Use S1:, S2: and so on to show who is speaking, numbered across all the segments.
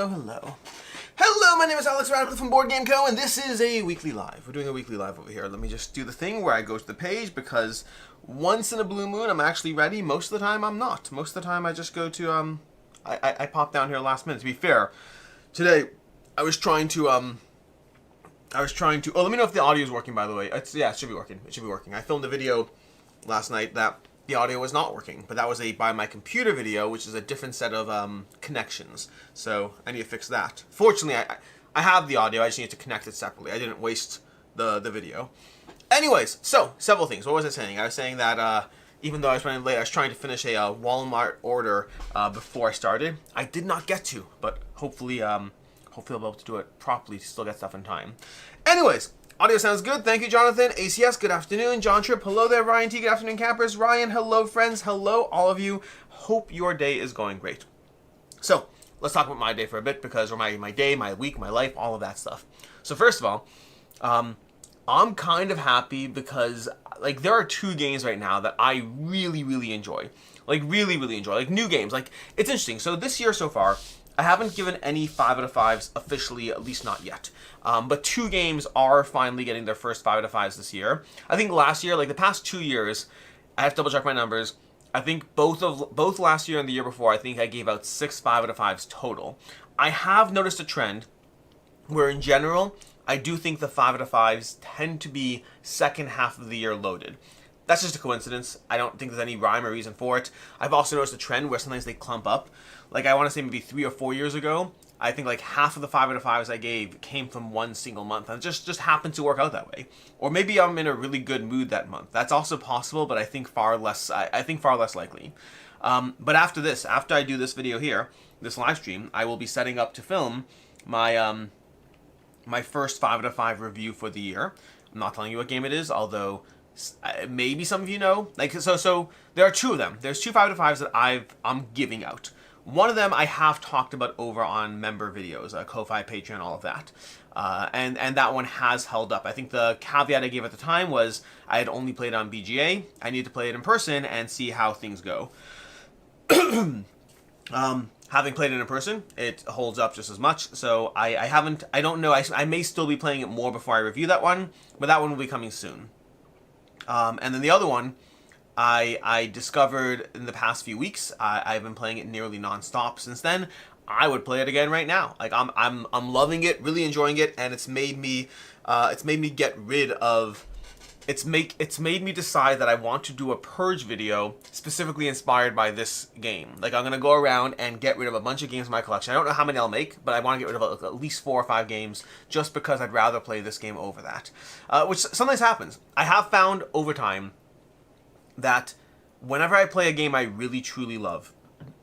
S1: hello, hello. Hello, my name is Alex Radcliffe from BoardGameCo, and this is a weekly live. We're doing a weekly live over here. Let me just do the thing where I go to the page, because once in a blue moon, I'm actually ready. Most of the time, I'm not. Most of the time, I just go to, I pop down here last minute. To be fair, today, I was trying to, oh, let me know if the audio is working, by the way. Yeah, it should be working. It should be working. I filmed a video last night that the audio was not working, but that was a by my computer video, which is a different set of connections. So I need to fix that. Fortunately, I have the audio. I just need to connect it separately. I didn't waste the video. Anyways, so several things. What was I saying? I was saying that even though I was running late, I was trying to finish a Walmart order before I started. I did not get to, but hopefully I'll be able to do it properly to still get stuff in time. Anyways. Audio sounds good. Thank you, Jonathan. ACS, good afternoon. John Tripp, hello there. Ryan T, good afternoon, campers. Ryan, hello, friends. Hello, all of you. Hope your day is going great. So, let's talk about my day for a bit, because, or my day, my week, my life, all of that stuff. So, first of all, I'm kind of happy because, like, there are two games right now that I really, really enjoy. Like, really, really enjoy. Like, new games. Like, it's interesting. So, this year so far, I haven't given any 5 out of 5s officially, at least not yet. But two games are finally getting their first 5 out of 5s this year. I think last year, like the past 2 years, I have to double check my numbers. I think both last year and the year before, I think I gave out 6 5 out of 5s total. I have noticed a trend where in general, I do think the 5 out of 5s tend to be second half of the year loaded. That's just a coincidence. I don't think there's any rhyme or reason for it. I've also noticed a trend where sometimes they clump up. Like, I want to say maybe 3 or 4 years ago, I think like half of the 5 out of 5s I gave came from one single month. And it just happened to work out that way. Or maybe I'm in a really good mood that month. That's also possible, but I think far less likely. But after this, after I do this video here, this live stream, I will be setting up to film my my first 5 out of 5 review for the year. I'm not telling you what game it is, although maybe some of you know. Like, so there are two of them. There's 2 5 out of 5s that I'm giving out. One of them I have talked about over on member videos, Ko-Fi, Patreon, all of that. And that one has held up. I think the caveat I gave at the time was I had only played on BGA. I need to play it in person and see how things go. Having played it in person, it holds up just as much. So I don't know. I may still be playing it more before I review that one, but that one will be coming soon. And then the other one, I discovered in the past few weeks. I've been playing it nearly non-stop since then. I would play it again right now. Like, I'm loving it, really enjoying it, and it's made me get rid of. It's made me decide that I want to do a purge video specifically inspired by this game. Like, I'm gonna go around and get rid of a bunch of games in my collection. I don't know how many I'll make, but I want to get rid of at least 4 or 5 games just because I'd rather play this game over that. Which sometimes happens. I have found over time that whenever I play a game I really truly love,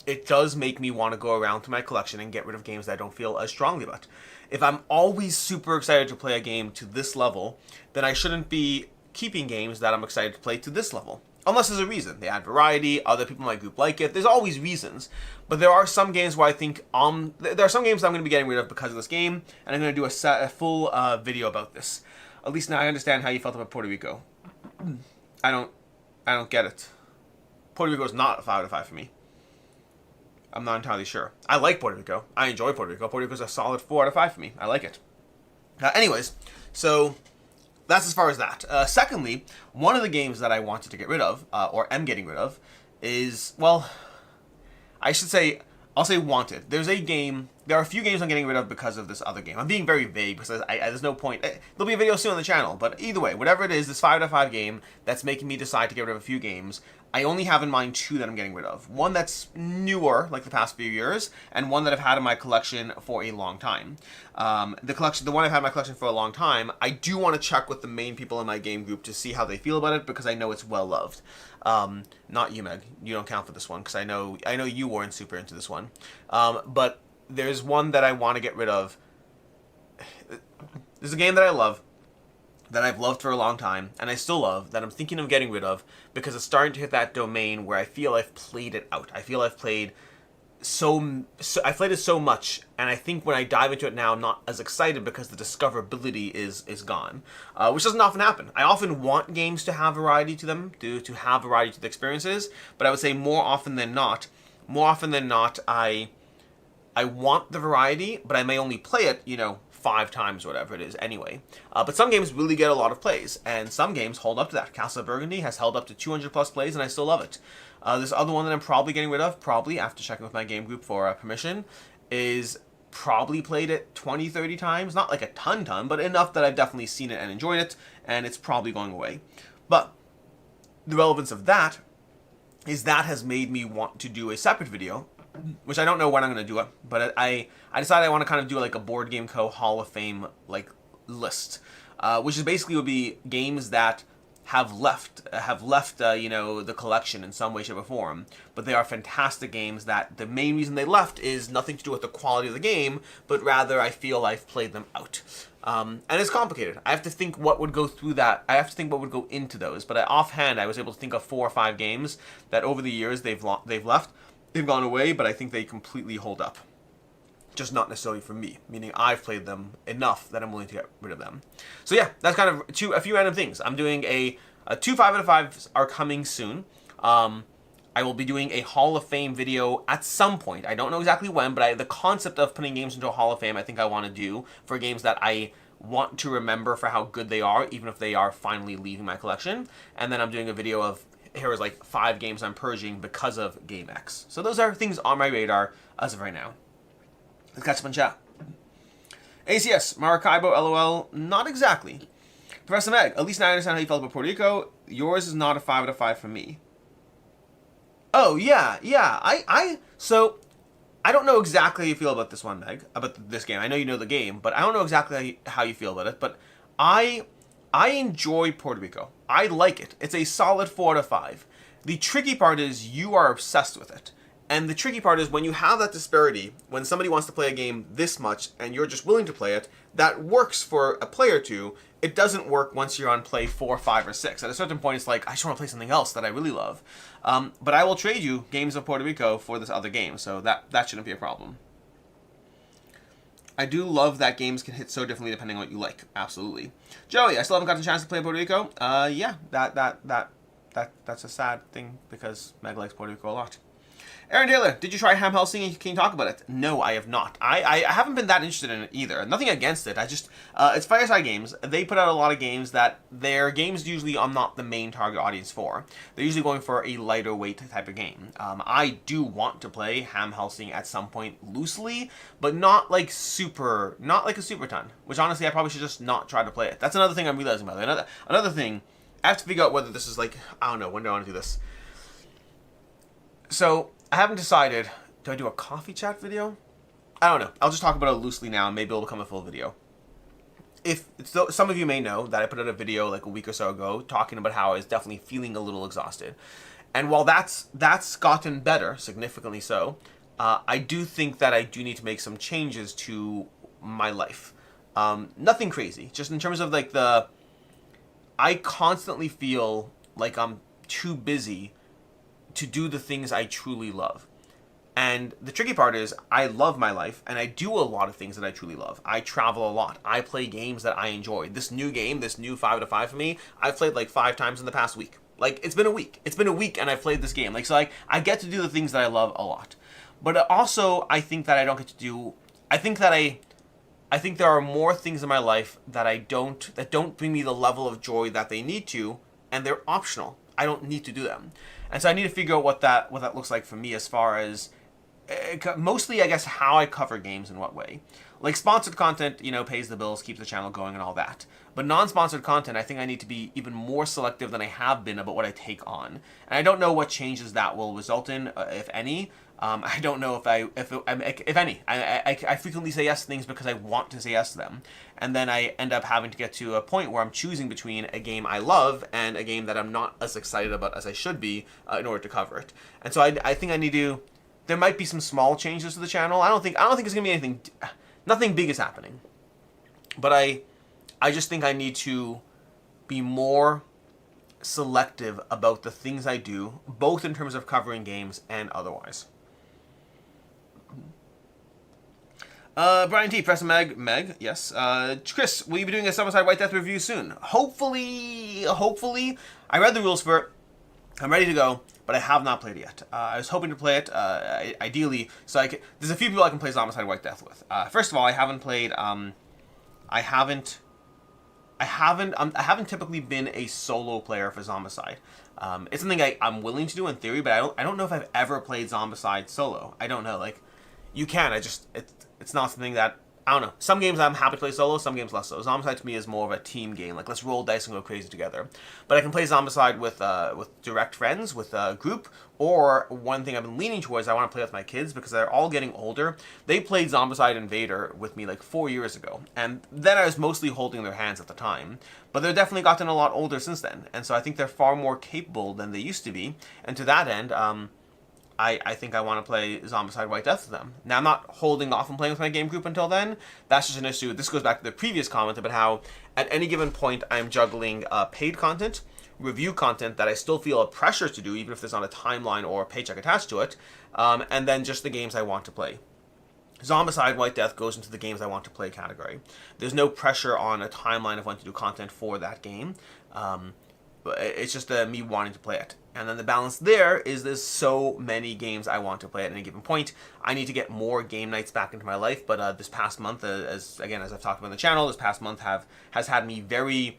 S1: it does make me want to go around to my collection and get rid of games that I don't feel as strongly about. If I'm always super excited to play a game to this level, then I shouldn't be keeping games that I'm excited to play to this level. Unless there's a reason. They add variety, other people in my group like it. There's always reasons. But there are some games where I think, there are some games I'm going to be getting rid of because of this game, and I'm going to do a full video about this. At least now I understand how you felt about Portico. I don't get it. Portico is not a 5 out of 5 for me. I'm not entirely sure. I like Portico. I enjoy Portico. Portico is a solid 4 out of 5 for me. I like it. Anyways, so that's as far as that. Secondly, one of the games that I wanted to get rid of, or am getting rid of, is, well, I'll say wanted. There are a few games I'm getting rid of because of this other game. I'm being very vague because there's no point. There'll be a video soon on the channel, but either way, whatever it is, this 5 out of 5 game that's making me decide to get rid of a few games, I only have in mind 2 that I'm getting rid of. One that's newer, like the past few years, and one that I've had in my collection for a long time. The one I've had in my collection for a long time, I do want to check with the main people in my game group to see how they feel about it, because I know it's well loved. Not you, Meg. You don't count for this one, because I know you weren't super into this one. But there's one that I want to get rid of. There's a game that I love, that I've loved for a long time, and I still love, that I'm thinking of getting rid of, because it's starting to hit that domain where I feel I've played it out. I feel I've played I played it so much, and I think when I dive into it now, I'm not as excited because the discoverability is gone, which doesn't often happen. I often want games to have variety to them, to have variety to the experiences, but I would say more often than not, I I want the variety, but I may only play it, you know, 5 times or whatever it is anyway. But some games really get a lot of plays, and some games hold up to that. Castle of Burgundy has held up to 200 plus plays, and I still love it. This other one that I'm probably getting rid of, probably after checking with my game group for permission, is probably played it 20, 30 times. Not like a ton, but enough that I've definitely seen it and enjoyed it, and it's probably going away. But the relevance of that is that has made me want to do a separate video, which I don't know when I'm going to do it, but I decided I want to kind of do like a BoardGameCo Hall of Fame like list, which is basically would be games that have left you know, the collection in some way, shape, or form, but they are fantastic games that the main reason they left is nothing to do with the quality of the game, but rather I feel I've played them out. And it's complicated. I have to think what would go through that. I have to think what would go into those. But offhand, I was able to think of 4 or 5 games that over the years they've left. They've gone away, but I think they completely hold up. Just not necessarily for me, meaning I've played them enough that I'm willing to get rid of them. So yeah, that's kind of a few random things. I'm doing a 2 5 out of 5s are coming soon. I will be doing a Hall of Fame video at some point. I don't know exactly when, but the concept of putting games into a Hall of Fame I think I want to do for games that I want to remember for how good they are, even if they are finally leaving my collection. And then I'm doing a video of, here is like 5 games I'm purging because of Game X. So those are things on my radar as of right now. Let's catch up and chat. ACS, Maracaibo, LOL, not exactly. Professor Meg, at least now I understand how you felt about Portico. Yours is not a 5 out of 5 for me. Oh, yeah. So, I don't know exactly how you feel about this one, Meg, about this game. I know you know the game, but I don't know exactly how you feel about it. But I enjoy Portico. I like it. It's a solid 4 out of 5. The tricky part is you are obsessed with it. And the tricky part is when you have that disparity, when somebody wants to play a game this much and you're just willing to play it, that works for a play or two. It doesn't work once you're on play 4, 5, or 6. At a certain point, it's like, I just want to play something else that I really love. But I will trade you games of Puerto Rico for this other game, so that shouldn't be a problem. I do love that games can hit so differently depending on what you like. Absolutely. Joey, I still haven't gotten a chance to play Puerto Rico. Yeah, that's a sad thing because Meg likes Puerto Rico a lot. Aaron Taylor, did you try Ham Helsing and can you talk about it? No, I have not. I haven't been that interested in it either. Nothing against it. I just, it's Fireside Games. They put out a lot of games that their games usually I'm not the main target audience for. They're usually going for a lighter weight type of game. I do want to play Ham Helsing at some point loosely, but not like a super ton, which honestly I probably should just not try to play it. That's another thing I'm realizing, by the way. Another thing, I have to figure out whether this is like, I don't know, when do I want to do this? So, I haven't decided, do I do a coffee chat video? I don't know. I'll just talk about it loosely now and maybe it'll become a full video. Some of you may know that I put out a video like a week or so ago talking about how I was definitely feeling a little exhausted. And while that's gotten better, significantly so, I do think that I do need to make some changes to my life. Nothing crazy, just in terms of like I constantly feel like I'm too busy to do the things I truly love. And the tricky part is I love my life and I do a lot of things that I truly love. I travel a lot. I play games that I enjoy. This new game, this new 5 out of 5 for me, I've played like 5 times in the past week. Like, it's been a week. It's been a week and I've played this game. Like, so I get to do the things that I love a lot. But also, I think that I don't get to do... I think there are more things in my life that don't bring me the level of joy that they need to, and they're optional. I don't need to do them. And so I need to figure out what that looks like for me as far as mostly, I guess, how I cover games in what way. Like sponsored content, you know, pays the bills, keeps the channel going and all that. But non-sponsored content, I think I need to be even more selective than I have been about what I take on. And I don't know what changes that will result in, if any. I don't know if any. I frequently say yes to things because I want to say yes to them. And then I end up having to get to a point where I'm choosing between a game I love and a game that I'm not as excited about as I should be in order to cover it. And so I think I need to... There might be some small changes to the channel. I don't think it's going to be anything... Nothing big is happening. But I just think I need to be more selective about the things I do, both in terms of covering games and otherwise. Brian T, Professor Meg, yes. Chris, will you be doing a Summerside White Death review soon? Hopefully. I read the rules for it. I'm ready to go, but I have not played it yet. I was hoping to play it, ideally, so there's a few people I can play Zombicide White Death with. First of all, I haven't played, I haven't typically been a solo player for Zombicide. It's something I'm willing to do in theory, but I don't know if I've ever played Zombicide solo. I don't know, like, you can, it's not something that, I don't know. Some games I'm happy to play solo, some games less so. Zombicide to me is more of a team game. Like, let's roll dice and go crazy together. But I can play Zombicide with direct friends, with a group, or one thing I've been leaning towards, I want to play with my kids because they're all getting older. They played Zombicide Invader with me like 4 years ago, and then I was mostly holding their hands at the time. But they've definitely gotten a lot older since then, and so I think they're far more capable than they used to be. And to that end, I think I want to play Zombicide White Death with them. Now, I'm not holding off on playing with my game group until then. That's just an issue. This goes back to the previous comment about how at any given point I'm juggling paid content, review content that I still feel a pressure to do, even if there's not a timeline or a paycheck attached to it, and then just the games I want to play. Zombicide White Death goes into the games I want to play category. There's no pressure on a timeline of when to do content for that game. It's just me wanting to play it. And then the balance there is there's so many games I want to play at any given point. I need to get more game nights back into my life, but this past month, as I've talked about on the channel, this past month has had me very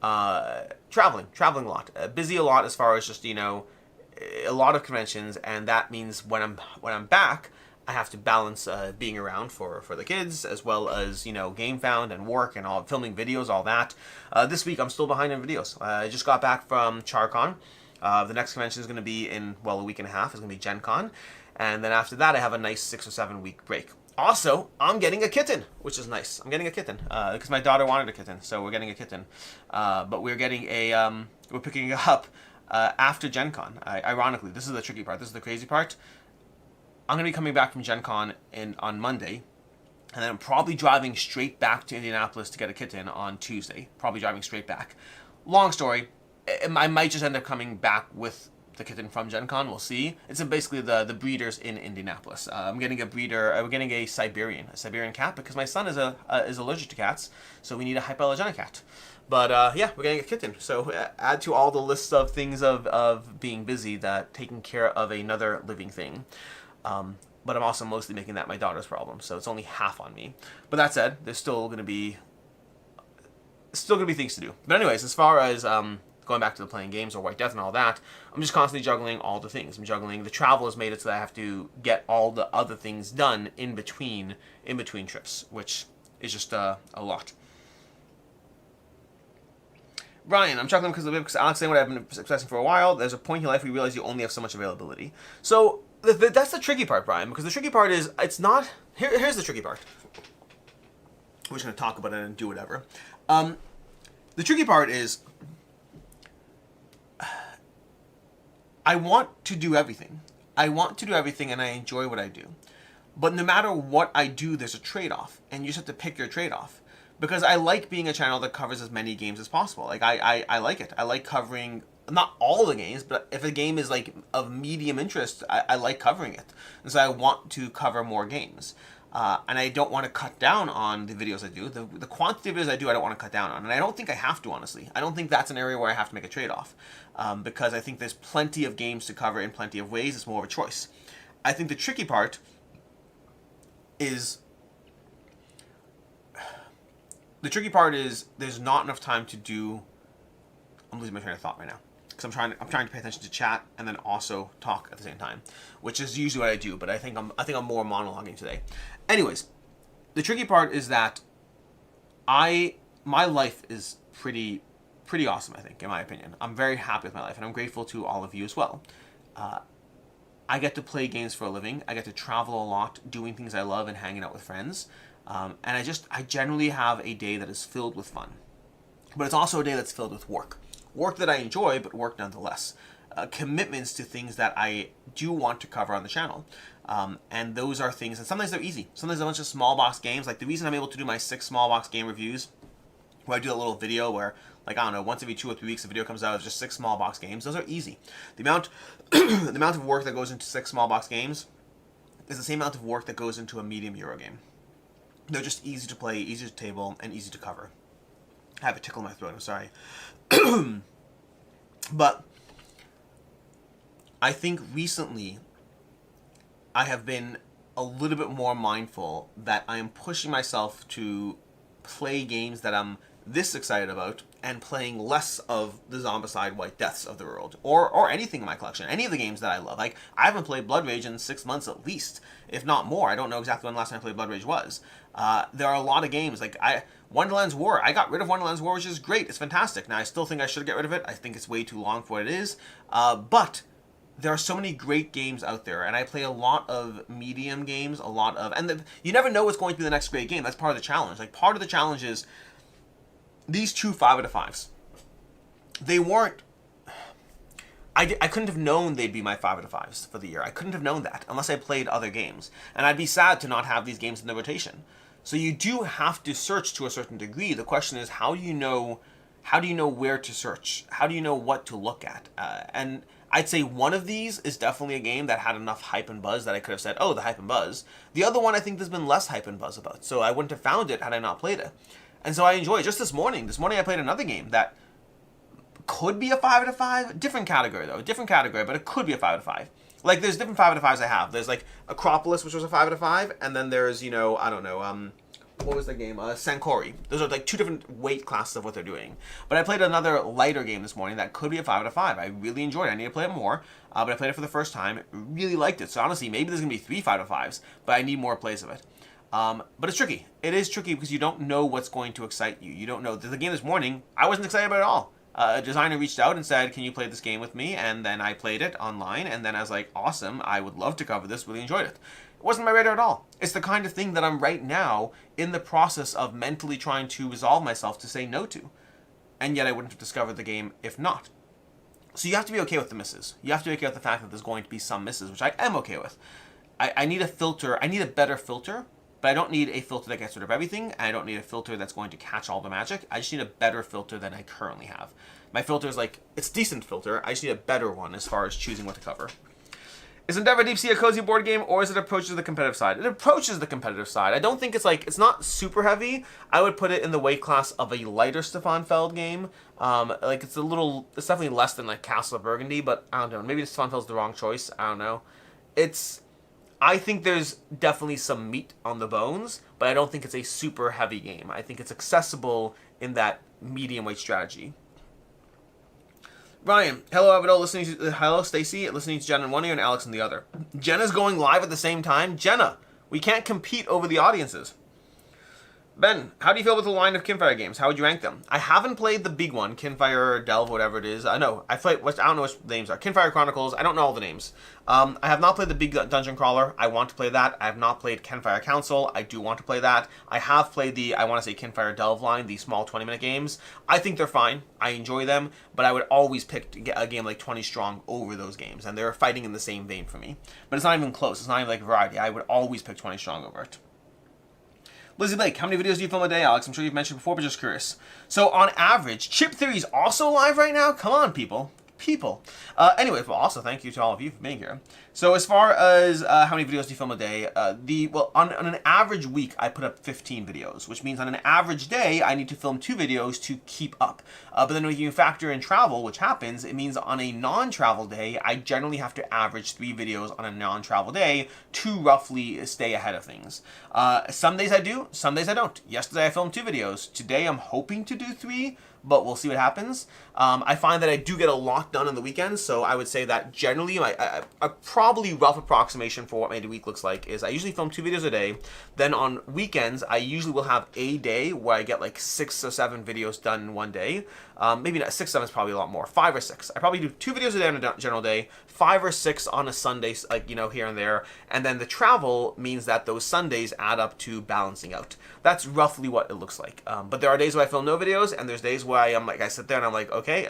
S1: traveling a lot, busy a lot as far as just, a lot of conventions, and that means when I'm back, I have to balance being around for the kids, as well as, Game Found and work and all, filming videos, all that. This week, I'm still behind in videos. I just got back from CharCon. The next convention is going to be in, a week and a half. It's going to be Gen Con. And then after that, I have a nice 6 or 7 week break. Also, I'm getting a kitten, which is nice. I'm getting a kitten because my daughter wanted a kitten, so we're getting a kitten. But we're getting we're picking it up after Gen Con. Ironically, this is the tricky part. This is the crazy part. I'm going to be coming back from Gen Con on Monday, and then I'm probably driving straight back to Indianapolis to get a kitten on Tuesday. Probably driving straight back. Long story. I might just end up coming back with the kitten from Gen Con. We'll see. It's basically the breeders in Indianapolis. I'm getting a breeder. We're getting a Siberian cat because my son is allergic to cats, so we need a hypoallergenic cat. But yeah, we're getting a kitten. So add to all the lists of things of being busy that taking care of another living thing. But I'm also mostly making that my daughter's problem, so it's only half on me. But that said, there's still gonna be things to do. But anyways, as far as going back to the playing games or White Death and all that, I'm just constantly juggling all the things. I'm juggling. The travel has made it so that I have to get all the other things done in between trips, which is just a lot. Brian, I'm chuckling because Alex saying what I've been obsessing for a while. There's a point in your life where you realize you only have so much availability. So that's the tricky part, Brian, because the tricky part is it's not. Here's the tricky part. We're just gonna talk about it and do whatever. The tricky part is I want to do everything. I want to do everything, and I enjoy what I do. But no matter what I do, there's a trade-off, and you just have to pick your trade-off. Because I like being a channel that covers as many games as possible. Like, I like it. I like covering, not all the games, but if a game is, like, of medium interest, I like covering it. And so I want to cover more games. And I don't want to cut down on the videos I do. The quantity of videos I do, I don't want to cut down on. And I don't think I have to, honestly. I don't think that's an area where I have to make a trade-off. Because I think there's plenty of games to cover in plenty of ways. It's more of a choice. I think the tricky part is... there's not enough time to do... I'm losing my train of thought right now. Because I'm trying to pay attention to chat and then also talk at the same time. Which is usually what I do, but I think I'm more monologuing today. Anyways, the tricky part is that my life is pretty awesome, I think, in my opinion. I'm very happy with my life, and I'm grateful to all of you as well. I get to play games for a living. I get to travel a lot, doing things I love and hanging out with friends. And I generally have a day that is filled with fun. But it's also a day that's filled with work. Work that I enjoy, but work nonetheless. Commitments to things that I do want to cover on the channel. And those are things, and sometimes they're easy. Sometimes a bunch of small box games. Like the reason I'm able to do my 6 small box game reviews, where I do a little video where, like, I don't know, once every 2 or 3 weeks a video comes out of just 6 small box games. Those are easy. The amount of work that goes into 6 small box games is the same amount of work that goes into a medium Euro game. They're just easy to play, easy to table, and easy to cover. I have a tickle in my throat, I'm sorry. But I think recently I have been a little bit more mindful that I am pushing myself to play games that I'm this excited about and playing less of the Zombicide White Deaths of the world, or anything in my collection, any of the games that I love. Like, I haven't played Blood Rage in 6 months at least, if not more. I don't know exactly when the last time I played Blood Rage was. There are a lot of games, like Wonderland's War. I got rid of Wonderland's War, which is great. It's fantastic. Now, I still think I should get rid of it. I think it's way too long for what it is. But there are so many great games out there, and I play a lot of medium games, you never know what's going to be the next great game. That's part of the challenge. Like, part of the challenge is these 2 5 out of 5s. They weren't. I couldn't have known they'd be my 5 out of 5s for the year. I couldn't have known that unless I played other games, and I'd be sad to not have these games in the rotation. So you do have to search to a certain degree. The question is, how do you know where to search? How do you know what to look at? And I'd say one of these is definitely a game that had enough hype and buzz that I could have said, oh, the hype and buzz. The other one I think there's been less hype and buzz about, so I wouldn't have found it had I not played it. And so I enjoy it. Just this morning I played another game that could be a 5 out of 5. Different category, though. Different category, but it could be a 5 out of 5. Like, there's different 5 out of 5s I have. There's, like, Acropolis, which was a 5 out of 5, and then there's, what was the game? Sankori. Those are, like, 2 different weight classes of what they're doing. But I played another lighter game this morning that could be a 5 out of 5. I really enjoyed it. I need to play it more, but I played it for the first time. Really liked it. So, honestly, maybe there's going to be 3 5 out of 5s, but I need more plays of it. But it's tricky. It is tricky because you don't know what's going to excite you. You don't know. The game this morning, I wasn't excited about it at all. A designer reached out and said, can you play this game with me? And then I played it online, and then I was like, awesome, I would love to cover this, really enjoyed it. It wasn't my radar at all. It's the kind of thing that I'm right now in the process of mentally trying to resolve myself to say no to. And yet I wouldn't have discovered the game if not. So you have to be okay with the misses. You have to be okay with the fact that there's going to be some misses, which I am okay with. I need a filter. I need a better filter. But I don't need a filter that gets rid of everything. I don't need a filter that's going to catch all the magic. I just need a better filter than I currently have. My filter is like, it's a decent filter. I just need a better one as far as choosing what to cover. Is Endeavor Deep Sea a cozy board game, or is it approaches the competitive side? It approaches the competitive side. I don't think it's not super heavy. I would put it in the weight class of a lighter Stefan Feld game. It's definitely less than like Castle of Burgundy, but I don't know. Maybe Stefan Feld's the wrong choice. I don't know. I think there's definitely some meat on the bones, but I don't think it's a super heavy game. I think it's accessible in that medium weight strategy. Ryan, hello Avido, hello Stacy, listening to Jenna in one ear and Alex in the other. Jenna's going live at the same time. Jenna, we can't compete over the audiences. Ben, how do you feel about the line of Kinfire games? How would you rank them? I haven't played the big one, Kinfire, Delve, whatever it is. I don't know what the names are. Kinfire Chronicles, I don't know all the names. I have not played the big dungeon crawler. I want to play that. I have not played Kinfire Council. I do want to play that. I have played Kinfire Delve line, the small 20-minute games. I think they're fine. I enjoy them, but I would always pick a game like 20 Strong over those games, and they're fighting in the same vein for me. But it's not even close. It's not even like variety. I would always pick 20 Strong over it. Lizzie Blake, how many videos do you film a day, Alex? I'm sure you've mentioned before, but just curious. So on average, Chip Theory is also live right now? Come on, people. Anyway, well, also thank you to all of you for being here. So as far as how many videos do you film a day, on an average week, I put up 15 videos, which means on an average day, I need to film 2 videos to keep up. But then when you factor in travel, which happens, it means on a non-travel day, I generally have to average 3 videos on a non-travel day to roughly stay ahead of things. Some days I do, some days I don't. Yesterday I filmed 2 videos. Today I'm hoping to do 3, but we'll see what happens. I find that I do get a lot done on the weekends, so I would say that generally a probably rough approximation for what my week looks like is I usually film 2 videos a day. Then on weekends, I usually will have a day where I get like 6 or 7 videos done in one day. Maybe not 6, 7 is probably a lot more. 5 or 6. I probably do 2 videos a day on a general day, 5 or 6 on a Sunday, here and there. And then the travel means that those Sundays add up to balancing out. That's roughly what it looks like. But there are days where I film no videos, and there's days where I sit there and I'm like, okay,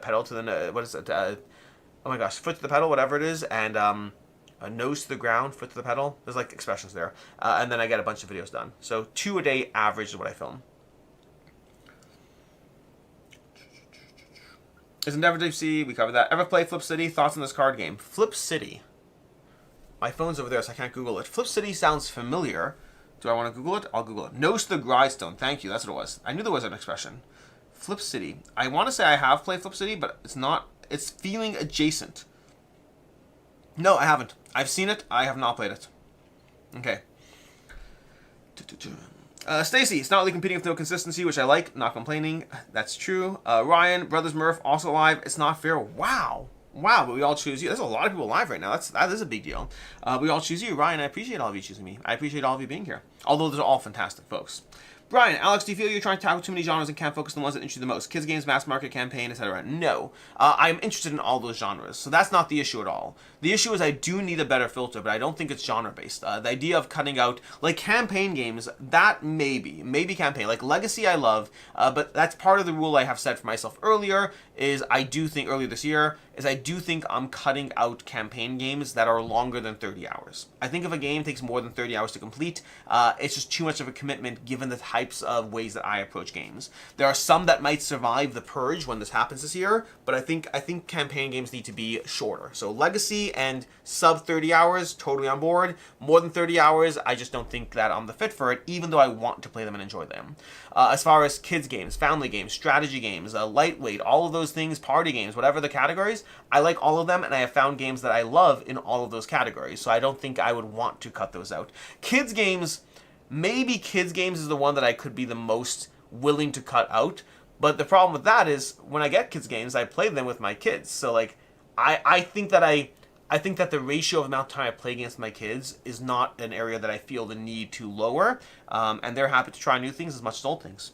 S1: pedal to the, what is it? Oh my gosh, foot to the pedal, whatever it is, and a nose to the ground, foot to the pedal. There's like expressions there. And then I get a bunch of videos done. So 2 a day average is what I film. Is Endeavor Deep Sea? We covered that. Ever play Flip City? Thoughts on this card game? Flip City. My phone's over there, so I can't Google it. Flip City sounds familiar. Do I want to Google it? I'll Google it. Nose to the grindstone. Thank you. That's what it was. I knew there was an expression. Flip City. I want to say I have played Flip City, but it's not. It's feeling adjacent. No, I haven't. I've seen it. I have not played it. Okay. Stacy, it's not really competing with no consistency, which I like. Not complaining. That's true. Ryan, Brothers Murph, also live. It's not fair. Wow. Wow, but we all choose you. There's a lot of people live right now. That is a big deal. We all choose you. Ryan, I appreciate all of you choosing me. I appreciate all of you being here. Although they're all fantastic folks. Brian, Alex, do you feel you're trying to tackle too many genres and can't focus on the ones that interest you the most? Kids games, mass market, campaign, etc. No. I'm interested in all those genres, so that's not the issue at all. The issue is I do need a better filter, but I don't think it's genre-based. The idea of cutting out, like, campaign games, that maybe campaign. Like, Legacy I love, but that's part of the rule I have set for myself earlier, earlier this year, is I do think I'm cutting out campaign games that are longer than 30 hours. I think if a game takes more than 30 hours to complete, it's just too much of a commitment given the types of ways that I approach games. There are some that might survive the purge when this happens this year, but I think campaign games need to be shorter. So Legacy and sub 30 hours, totally on board. More than 30 hours, I just don't think that I'm the fit for it, even though I want to play them and enjoy them. As far as kids games, family games, strategy games, lightweight, all of those things, party games, whatever the categories, I like all of them, and I have found games that I love in all of those categories, so I don't think I would want to cut those out. Kids games, maybe kids games is the one that I could be the most willing to cut out, but the problem with that is when I get kids games, I play them with my kids, so like, I think that the ratio of amount of time I play against my kids is not an area that I feel the need to lower, and they're happy to try new things as much as old things.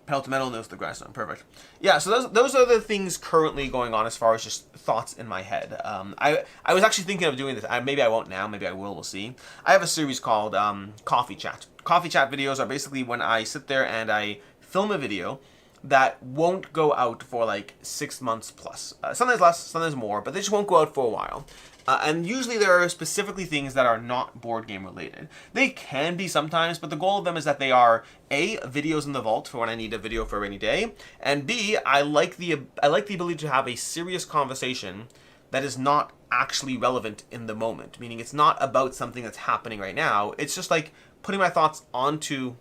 S1: Pedal to metal, nose to the grindstone. Perfect. Yeah, so those are the things currently going on as far as just thoughts in my head. I was actually thinking of doing this. Maybe I won't now. Maybe I will. We'll see. I have a series called Coffee Chat. Coffee Chat videos are basically when I sit there and I film a video that won't go out for like 6 months plus. Sometimes less, sometimes more, but they just won't go out for a while. And usually there are specifically things that are not board game related. They can be sometimes, but the goal of them is that they are A, videos in the vault for when I need a video for a rainy day, and B, I like the ability to have a serious conversation that is not actually relevant in the moment. Meaning it's not about something that's happening right now. It's just like putting my thoughts onto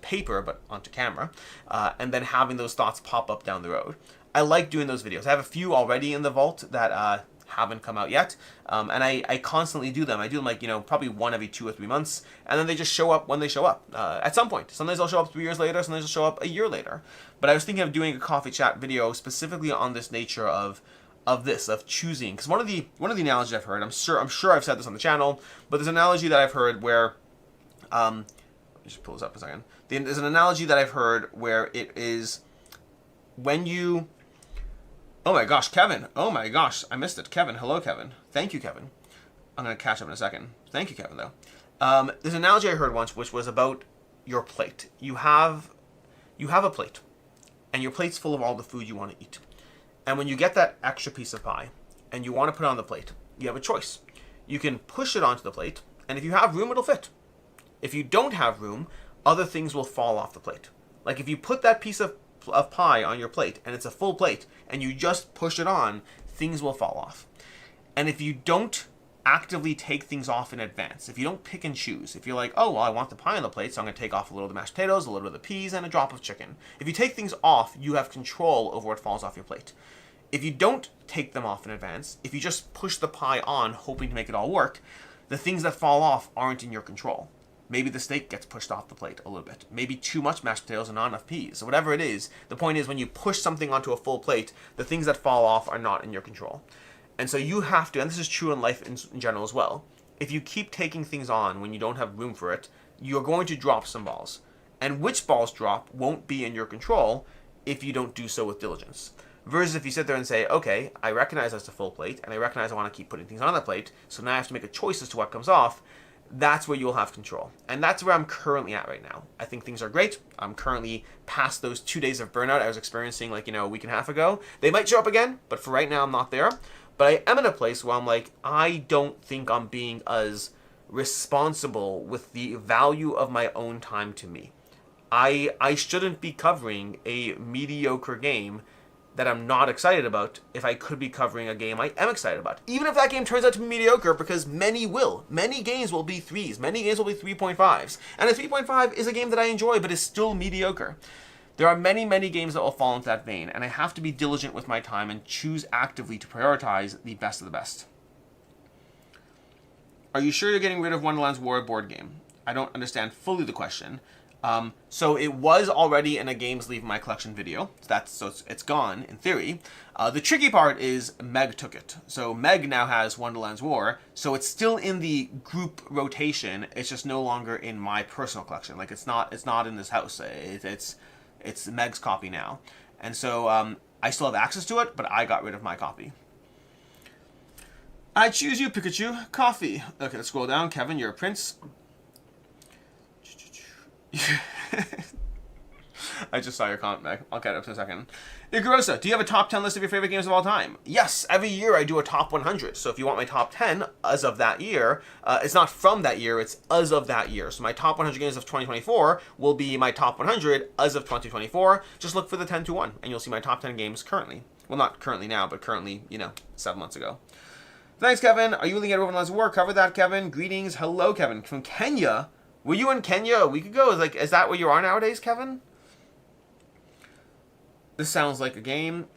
S1: paper, but onto camera, and then having those thoughts pop up down the road. I like doing those videos. I have a few already in the vault that haven't come out yet, and I constantly do them. I do them like, probably one every 2 or 3 months, and then they just show up when they show up, at some point. Sometimes they'll show up 3 years later, sometimes they'll show up a year later. But I was thinking of doing a coffee chat video specifically on this nature of choosing, because one of the analogies I've heard, I'm sure I've said this on the channel, but there's an analogy that I've heard where, let me just pull this up a second. There's an analogy that I've heard where it is when you, oh my gosh, Kevin, oh my gosh, I missed it. Kevin, hello Kevin. Thank you, Kevin. I'm going to catch up in a second. Thank you, Kevin, though. There's an analogy I heard once which was about your plate. You have a plate, and your plate's full of all the food you want to eat. And when you get that extra piece of pie, and you want to put it on the plate, you have a choice. You can push it onto the plate, and if you have room, it'll fit. If you don't have room, other things will fall off the plate. Like if you put that piece of pie on your plate, and it's a full plate, and you just push it on, things will fall off. And if you don't actively take things off in advance, if you don't pick and choose, if you're like, oh, well, I want the pie on the plate, so I'm going to take off a little of the mashed potatoes, a little bit of the peas, and a drop of chicken. If you take things off, you have control over what falls off your plate. If you don't take them off in advance, if you just push the pie on, hoping to make it all work, the things that fall off aren't in your control. Maybe the steak gets pushed off the plate a little bit. Maybe too much mashed potatoes and not enough peas. So whatever it is, the point is when you push something onto a full plate, the things that fall off are not in your control. And so you have to, and this is true in life in general as well, if you keep taking things on when you don't have room for it, you're going to drop some balls. And which balls drop won't be in your control if you don't do so with diligence. Versus if you sit there and say, okay, I recognize that's a full plate, and I recognize I want to keep putting things on the plate, so now I have to make a choice as to what comes off. That's where you'll have control. And that's where I'm currently at right now. I think things are great. I'm currently past those 2 days of burnout I was experiencing like, a week and a half ago. They might show up again, but for right now, I'm not there. But I am in a place where I'm like, I don't think I'm being as responsible with the value of my own time to me. I shouldn't be covering a mediocre game that I'm not excited about if I could be covering a game I am excited about. Even if that game turns out to be mediocre, because many will. Many games will be 3s. Many games will be 3.5s. And a 3.5 is a game that I enjoy, but is still mediocre. There are many, many games that will fall into that vein, and I have to be diligent with my time and choose actively to prioritize the best of the best. Are you sure you're getting rid of Wonderland's War board game? I don't understand fully the question. So it was already in a Games Leave My Collection video. So it's gone, in theory. The tricky part is Meg took it. So Meg now has Wonderland's War, so it's still in the group rotation. It's just no longer in my personal collection. Like, it's not in this house. It's Meg's copy now. And so I still have access to it, but I got rid of my copy. I choose you, Pikachu. Coffee. Okay, let's scroll down. Kevin, you're a prince. I just saw your comment, Meg. I'll get it up in a second. Igurosa, do you have a top 10 list of your favorite games of all time? Yes, every year I do a top 100. So if you want my top 10 as of that year, it's not from that year, it's as of that year. So my top 100 games of 2024 will be my top 100 as of 2024. Just look for the 10 to 1, and you'll see my top 10 games currently. Well, not currently now, but currently, 7 months ago. Thanks, Kevin. Are you looking at Wonderland's War? Cover that, Kevin. Greetings. Hello, Kevin. From Kenya. Were you in Kenya a week ago? Is that where you are nowadays, Kevin? This sounds like a game.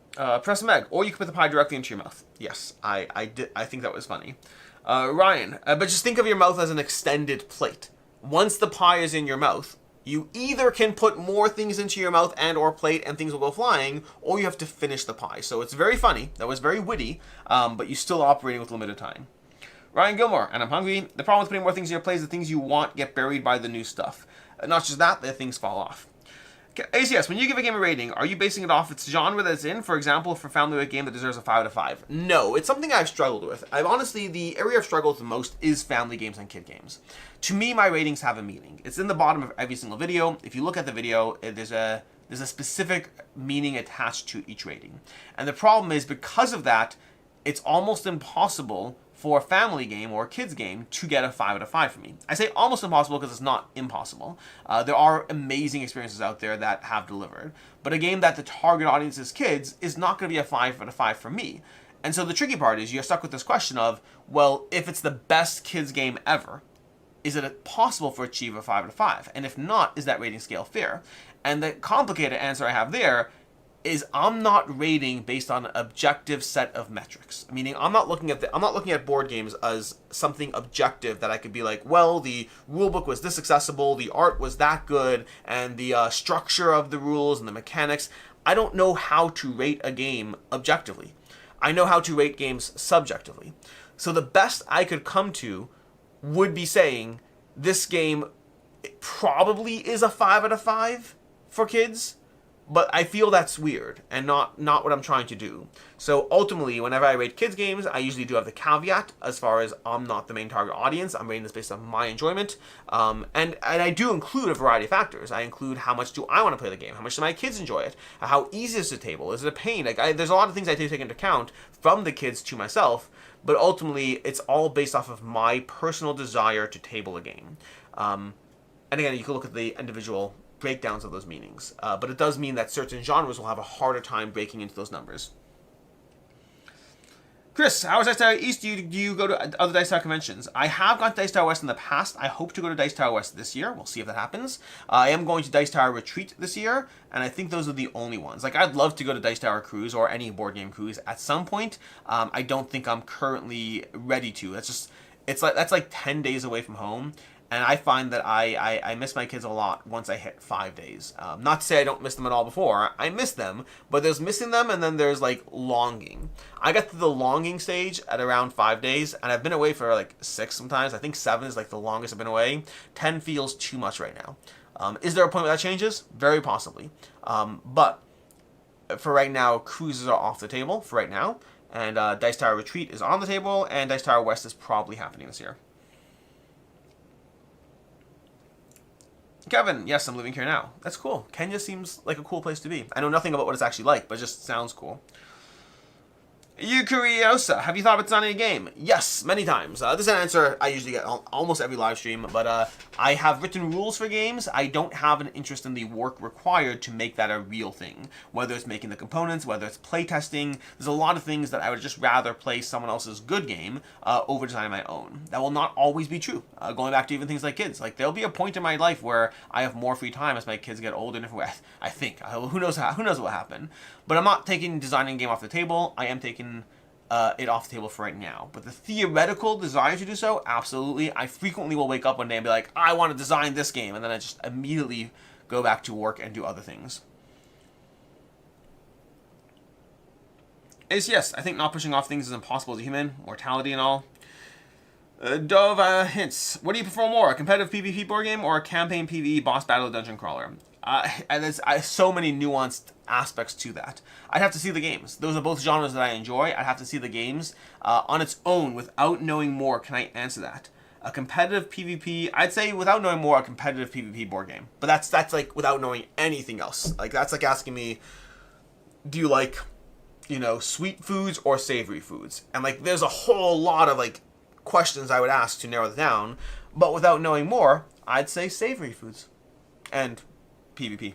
S1: Press Meg, or you can put the pie directly into your mouth. Yes, I did. I think that was funny. Ryan, but just think of your mouth as an extended plate. Once the pie is in your mouth, you either can put more things into your mouth and or plate and things will go flying, or you have to finish the pie. So it's very funny. That was very witty, but you're still operating with limited time. Ryan Gilmore, and I'm hungry. The problem with putting more things in your plate is the things you want get buried by the new stuff. Not just that, the things fall off. ACS, when you give a game a rating, are you basing it off its genre that it's in? For example, for Family a game that deserves a 5 out of 5. No, it's something I've struggled with. Honestly, the area I've struggled with the most is family games and kid games. To me, my ratings have a meaning. It's in the bottom of every single video. If you look at the video, there's a specific meaning attached to each rating. And the problem is, because of that, it's almost impossible for a family game or a kids game to get a 5 out of 5 for me. I say almost impossible because it's not impossible. There are amazing experiences out there that have delivered. But a game that the target audience is kids is not going to be a 5 out of 5 for me. And so the tricky part is you're stuck with this question of, well, if it's the best kids game ever, is it possible for it to achieve a 5 out of 5? And if not, is that rating scale fair? And the complicated answer I have there is I'm not rating based on an objective set of metrics. Meaning I'm not looking at board games as something objective that I could be like, well, the rulebook was this accessible, the art was that good, and the structure of the rules and the mechanics. I don't know how to rate a game objectively. I know how to rate games subjectively. So the best I could come to would be saying this game probably is a 5 out of 5 for kids. But I feel that's weird and not what I'm trying to do. So ultimately, whenever I rate kids games, I usually do have the caveat as far as I'm not the main target audience. I'm rating this based on my enjoyment. And I do include a variety of factors. I include how much do I want to play the game? How much do my kids enjoy it? How easy is the table? Is it a pain? There's a lot of things I take into account from the kids to myself. But ultimately, it's all based off of my personal desire to table a game. And again, you can look at the individual breakdowns of those meanings. But it does mean that certain genres will have a harder time breaking into those numbers. Chris, how is Dice Tower East? Do you go to other Dice Tower conventions? I have gone to Dice Tower West in the past. I hope to go to Dice Tower West this year. We'll see if that happens. I am going to Dice Tower Retreat this year, and I think those are the only ones. Like, I'd love to go to Dice Tower Cruise or any board game cruise at some point. I don't think I'm currently ready to. That's like 10 days away from home. And I find that I miss my kids a lot once I hit 5 days. Not to say I don't miss them at all before. I miss them, but there's missing them and then there's like longing. I got to the longing stage at around 5 days, and I've been away for like 6 sometimes. I think 7 is like the longest I've been away. 10 feels too much right now. Is there a point where that changes? Very possibly. But for right now, cruises are off the table for right now. And Dice Tower Retreat is on the table, and Dice Tower West is probably happening this year. Kevin, yes, I'm living here now. That's cool. Kenya seems like a cool place to be. I know nothing about what it's actually like, but it just sounds cool. Eukaryosa, have you thought about designing a game? Yes, many times. This is an answer I usually get almost every live stream, but I have written rules for games. I don't have an interest in the work required to make that a real thing. Whether it's making the components, whether it's playtesting, there's a lot of things that I would just rather play someone else's good game over designing my own. That will not always be true. Going back to even things like kids. Like, there'll be a point in my life where I have more free time as my kids get older and different. I think. Who knows what will happen. But I'm not taking designing a game off the table. I am taking it off the table for right now. But the theoretical desire to do so, absolutely. I frequently will wake up one day and be like, I want to design this game, and then I just immediately go back to work and do other things. Yes, I think not pushing off things is impossible as a human, mortality and all. Dove hints. What do you prefer more, a competitive PvP board game or a campaign PvE boss battle dungeon crawler? And there's so many nuanced aspects to that. I'd have to see the games. Those are both genres that I enjoy. I'd have to see the games on its own without knowing more. Can I answer that? A competitive PvP, I'd say without knowing more, a competitive PvP board game. But that's like without knowing anything else. Like, that's like asking me, do you like, you know, sweet foods or savory foods? And like, there's a whole lot of like questions I would ask to narrow it down. But without knowing more, I'd say savory foods and PvP.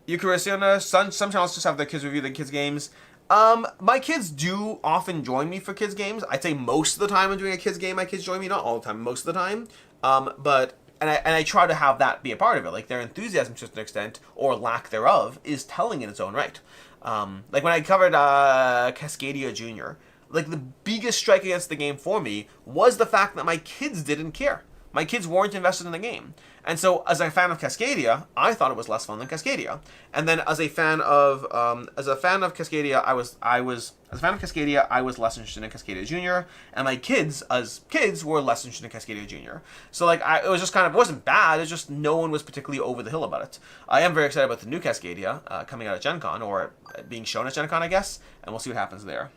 S1: Eucharisiana, some channels just have their kids review the kids' games. My kids do often join me for kids' games. I'd say most of the time I'm doing a kids' game, my kids join me. Not all the time, most of the time. But I try to have that be a part of it. Like, their enthusiasm to an extent, or lack thereof, is telling in its own right. Like when I covered Cascadia Jr., like the biggest strike against the game for me was the fact that my kids didn't care. My kids weren't invested in the game. And so, as a fan of Cascadia, I thought it was less fun than Cascadia. And then, as a fan of Cascadia, I was less interested in Cascadia Junior, and my kids, as kids, were less interested in Cascadia Junior. So, like, it was just kind of, it wasn't bad. It's just no one was particularly over the hill about it. I am very excited about the new Cascadia coming out at Gen Con, or being shown at Gen Con, I guess, and we'll see what happens there.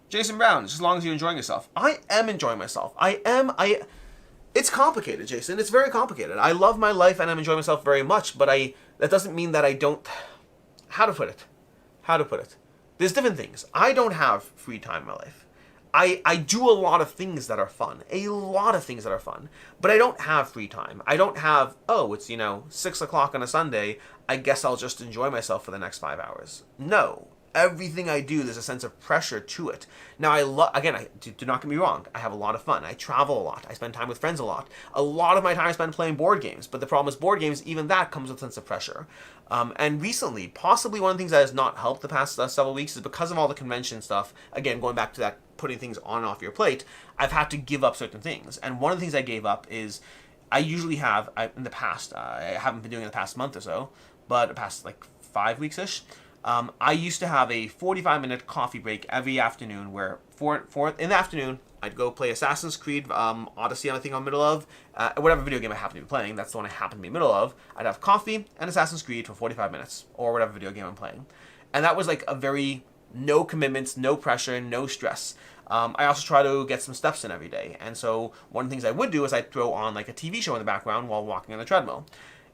S1: Jason Brown, just as long as you're enjoying yourself. I am enjoying myself. It's complicated, Jason. It's very complicated. I love my life and I'm enjoying myself very much, but that doesn't mean that I don't... How to put it? There's different things. I don't have free time in my life. I do a lot of things that are fun. But I don't have free time. I don't have, it's, 6 o'clock on a Sunday, I guess I'll just enjoy myself for the next 5 hours. No. Everything I do, there's a sense of pressure to it. Now, do not get me wrong, I have a lot of fun. I travel a lot. I spend time with friends a lot. A lot of my time I spend playing board games, but the problem is board games, even that comes with a sense of pressure. And recently, possibly one of the things that has not helped the past several weeks is because of all the convention stuff, again, going back to that putting things on and off your plate, I've had to give up certain things. And one of the things I gave up is, I usually have, in the past, I haven't been doing it in the past month or so, but the past, 5 weeks-ish, I used to have a 45-minute coffee break every afternoon where, in the afternoon, I'd go play Assassin's Creed Odyssey, I think I'm in the middle of, whatever video game I happen to be playing, that's the one I happen to be in the middle of. I'd have coffee and Assassin's Creed for 45 minutes, or whatever video game I'm playing. And that was like a very no commitments, no pressure, no stress. I also try to get some steps in every day. And so one of the things I would do is I'd throw on like a TV show in the background while walking on the treadmill.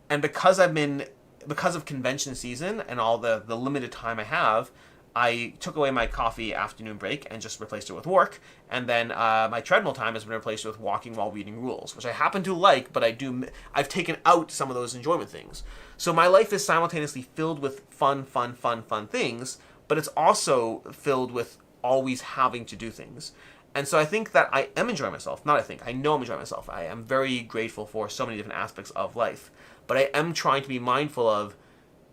S1: And because of convention season and all the limited time I have, I took away my coffee afternoon break and just replaced it with work. And then my treadmill time has been replaced with walking while reading rules, which I happen to like, but I've taken out some of those enjoyment things. So my life is simultaneously filled with fun things, but it's also filled with always having to do things. And so I think that I am enjoying myself. I know I'm enjoying myself. I am very grateful for so many different aspects of life. But I am trying to be mindful of,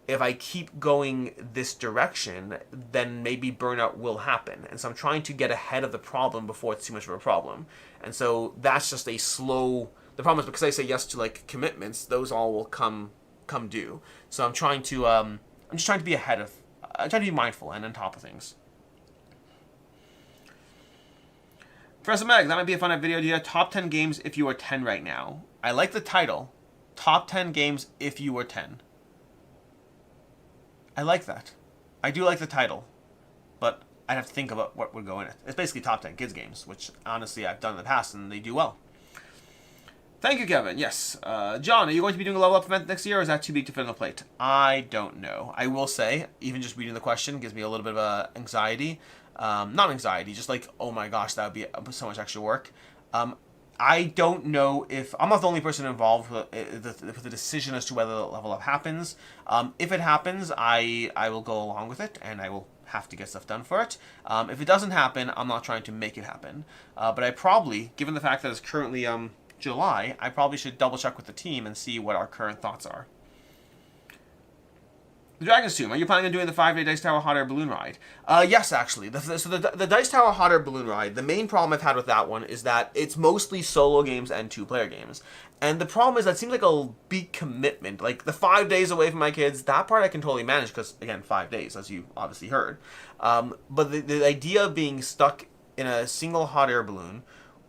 S1: if I keep going this direction, then maybe burnout will happen. And so I'm trying to get ahead of the problem before it's too much of a problem. And so that's just a slow... The problem is because I say yes to like commitments, those all will come due. So I'm trying to... I'm just trying to be ahead of... I'm trying to be mindful and on top of things. Professor Meg, that might be a fun video. Do you have top 10 games if you are 10 right now? I like the title. Top 10 games if you were 10. I like that. I do like the title, but I'd have to think about what would go in it. It's basically top 10 kids games, which honestly I've done in the past and they do well. Thank you, Kevin. Yes. John, are you going to be doing a level up event next year, or is that too big to fit on the plate? I don't know. I will say, even just reading the question gives me a little bit of anxiety. Not anxiety, just like, oh my gosh, that would be so much extra work. I don't know if... I'm not the only person involved with the decision as to whether the level up happens. If it happens, I will go along with it, and I will have to get stuff done for it. If it doesn't happen, I'm not trying to make it happen. But I probably, given the fact that it's currently July, I probably should double check with the team and see what our current thoughts are. The Dragon's Tomb, are you planning on doing the 5-day Dice Tower Hot Air Balloon Ride? Yes, actually. So the Dice Tower Hot Air Balloon Ride, the main problem I've had with that one is that it's mostly solo games and 2-player games. And the problem is that it seems like a big commitment. Like, the 5 days away from my kids, that part I can totally manage because, again, 5 days, as you obviously heard. But the idea of being stuck in a single hot air balloon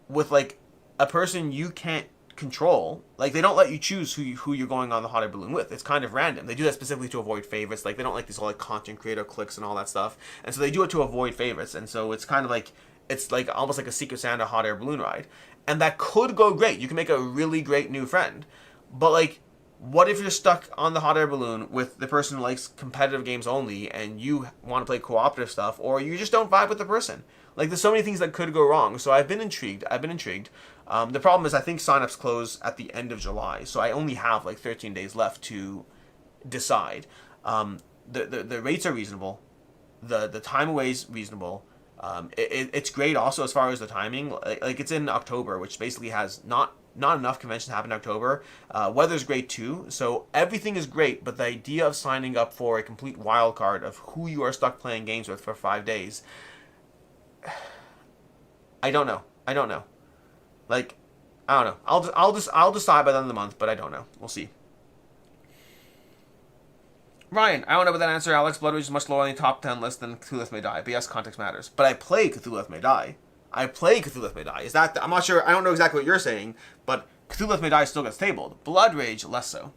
S1: with, like, a person you can't control, like, they don't let you choose who you're going on the hot air balloon with. It's kind of random. They do that specifically to avoid favorites. Like, they don't like these whole, like, content creator clicks and all that stuff. And so they do it to avoid favorites. And so it's kind of like, it's like almost like a Secret Santa hot air balloon ride. And that could go great. You can make a really great new friend. But, like, what if you're stuck on the hot air balloon with the person who likes competitive games only and you want to play cooperative stuff, or you just don't vibe with the person? Like, there's so many things that could go wrong. So I've been intrigued. The problem is I think signups close at the end of July. So I only have like 13 days left to decide. The rates are reasonable. The time away is reasonable. It's great also as far as the timing. Like it's in October, which basically has not enough conventions happen in October. Weather's great too, so everything is great, but the idea of signing up for a complete wild card of who you are stuck playing games with for 5 days, I don't know. Like, I don't know. I'll decide by the end of the month, but I don't know. We'll see. Ryan, I don't know about that answer. Alex, Blood Rage is much lower on the top 10 list than Cthulhu May Die. But yes, context matters. But I play Cthulhu May Die. Is that... I'm not sure. I don't know exactly what you're saying. But Cthulhu May Die still gets tabled. Blood Rage, less so.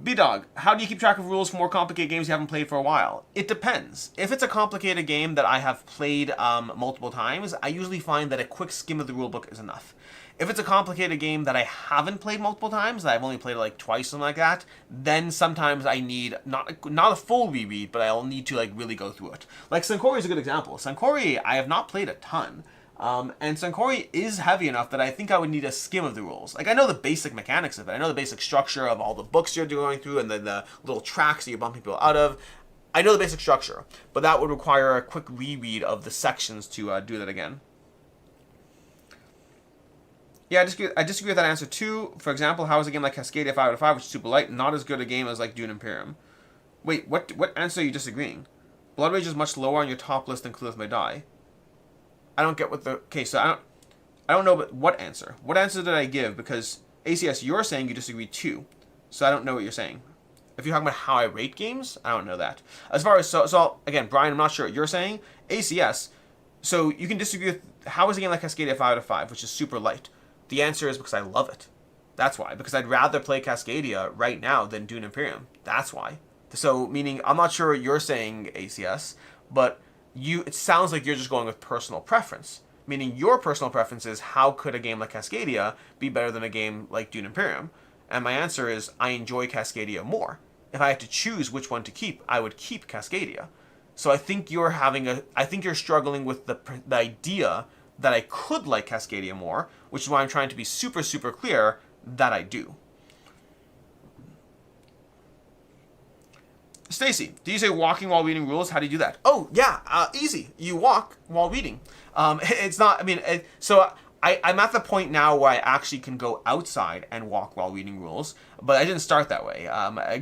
S1: B-Dog, how do you keep track of rules for more complicated games you haven't played for a while? It depends. If it's a complicated game that I have played multiple times, I usually find that a quick skim of the rulebook is enough. If it's a complicated game that I haven't played multiple times, that I've only played it like twice, something like that, then sometimes I need, not a full reread, but I'll need to like really go through it. Like Sankori is a good example. Sankori, I have not played a ton. And Sankori is heavy enough that I think I would need a skim of the rules. Like, I know the basic mechanics of it. I know the basic structure of all the books you're going through and then the little tracks that you're bumping people out of. I know the basic structure, but that would require a quick reread of the sections to do that again. Yeah, I disagree with that answer too. For example, how is a game like Cascadia 5 out of 5, which is super light, not as good a game as like Dune Imperium? Wait, what answer are you disagreeing? Blood Rage is much lower on your top list than Cthulhu May Die. I don't get what the... Okay, so I don't know, but what answer? What answer did I give? Because ACS, you're saying you disagree too. So I don't know what you're saying. If you're talking about how I rate games, I don't know that. As far as... So again, Brian, I'm not sure what you're saying. ACS, so you can disagree with... How is a game like Cascadia 5 out of 5, which is super light? The answer is because I love it. That's why. Because I'd rather play Cascadia right now than Dune Imperium. That's why. So, meaning, I'm not sure what you're saying, ACS, but it sounds like you're just going with personal preference. Meaning, your personal preference is, how could a game like Cascadia be better than a game like Dune Imperium? And my answer is, I enjoy Cascadia more. If I had to choose which one to keep, I would keep Cascadia. So I think you're struggling with the idea that I could like Cascadia more, which is why I'm trying to be super, super clear that I do. Stacy, do you say walking while reading rules? How do you do that? Oh, yeah, easy. You walk while reading. It's not, I mean, I'm at the point now where I actually can go outside and walk while reading rules, but I didn't start that way.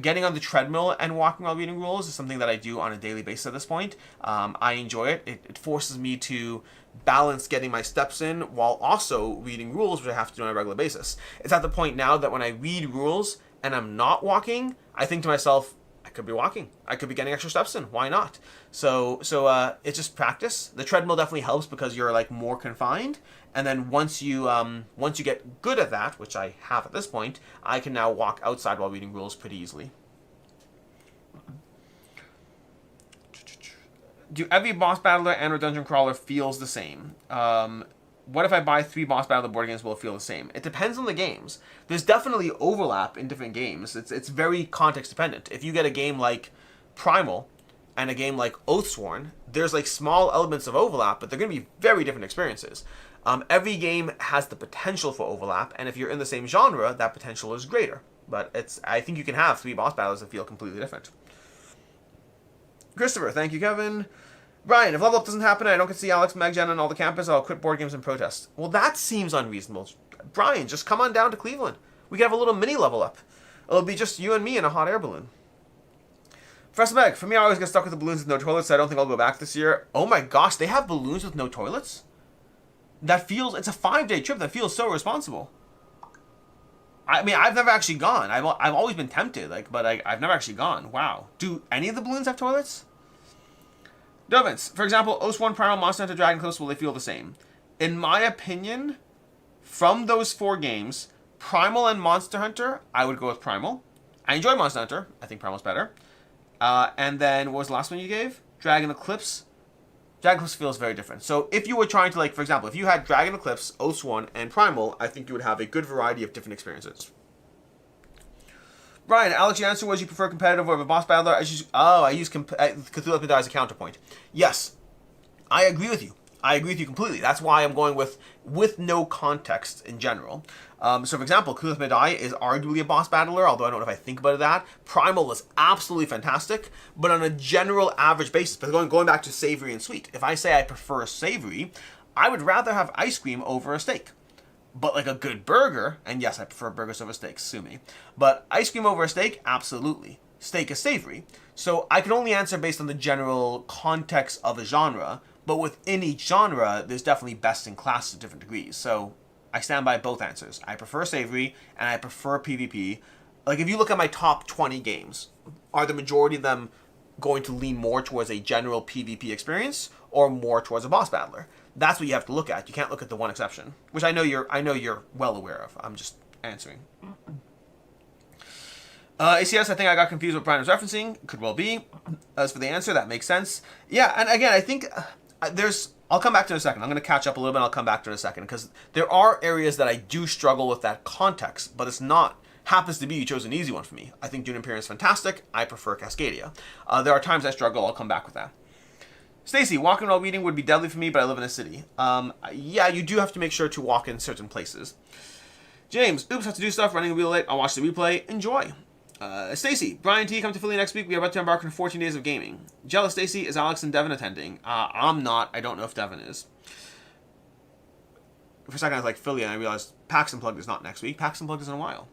S1: Getting on the treadmill and walking while reading rules is something that I do on a daily basis at this point. I enjoy it. It forces me to balance getting my steps in while also reading rules, which I have to do on a regular basis. It's at the point now that when I read rules and I'm not walking, I think to myself, I could be walking. I could be getting extra steps in. Why not? So it's just practice. The treadmill definitely helps because you're like more confined. And then once you get good at that, which I have at this point, I can now walk outside while reading rules pretty easily. Do every boss battler and or dungeon crawler feels the same? what if I buy 3 boss battle board games? Will it feel the same? It depends on the games. There's definitely overlap in different games. It's very context dependent. If you get a game like Primal and a game like Oathsworn, there's like small elements of overlap, but they're going to be very different experiences. Every game has the potential for overlap, and if you're in the same genre, that potential is greater. But I think you can have 3 boss battles that feel completely different. Christopher, thank you, Kevin. Brian, if level up doesn't happen and I don't get to see Alex, Meg, Jen, and all the campus, I'll quit board games and protest. Well, that seems unreasonable. Brian, just come on down to Cleveland. We can have a little mini level up. It'll be just you and me in a hot air balloon. Professor Meg, for me, I always get stuck with the balloons with no toilets, so I don't think I'll go back this year. Oh my gosh, they have balloons with no toilets? It's a 5-day trip. That feels so irresponsible. I mean, I've never actually gone. I've always been tempted, but I've never actually gone. Wow. Do any of the balloons have toilets? Dovins, for example, Oathsworn, Primal, Monster Hunter, Dragon Eclipse, will they feel the same? In my opinion, from those 4 games, Primal and Monster Hunter, I would go with Primal. I enjoy Monster Hunter. I think Primal's better. And then, what was the last one you gave? Dragon Eclipse. Dragon Eclipse feels very different. So if you were trying to, for example, if you had Dragon Eclipse, Oathsworn, and Primal, I think you would have a good variety of different experiences. Brian, Alex, your answer was you prefer competitive over boss battler. I use Cthulhu Die as a counterpoint. Yes, I agree with you. I agree with you completely. That's why I'm going with no context in general. So, for example, Cthulhu Die is arguably a boss battler, although I don't know if I think about that. Primal is absolutely fantastic, but on a general average basis, but going back to savory and sweet, if I say I prefer savory, I would rather have ice cream over a steak. But like a good burger, and yes, I prefer burgers over steaks, sue me. But ice cream over a steak, absolutely. Steak is savory. So I can only answer based on the general context of a genre, but within each genre, there's definitely best in class to different degrees. So I stand by both answers. I prefer savory, and I prefer PvP. Like if you look at my top 20 games, are the majority of them going to lean more towards a general PvP experience or more towards a boss battler? That's what you have to look at. You can't look at the one exception, which I know you're well aware of. I'm just answering. ACS, I think I got confused what Brian was referencing. Could well be. As for the answer, that makes sense. Yeah, and again, I think I'll come back to it in a second. I'm going to catch up a little bit and I'll come back to it in a second, because there are areas that I do struggle with that context, but it's not, happens to be you chose an easy one for me. I think Dune Imperium is fantastic. I prefer Cascadia. There are times I struggle. I'll come back with that. Stacy, walking while reading would be deadly for me, but I live in a city. Yeah, you do have to make sure to walk in certain places. James, oops, have to do stuff, running a wheel late. I'll watch the replay. Enjoy. Stacy, Brian T, come to Philly next week. We are about to embark on 14 days of gaming. Jealous, Stacy, is Alex and Devin attending? I'm not. I don't know if Devin is. For a second, I was like, Philly, and I realized PAX Unplugged is not next week. PAX Unplugged is in a while.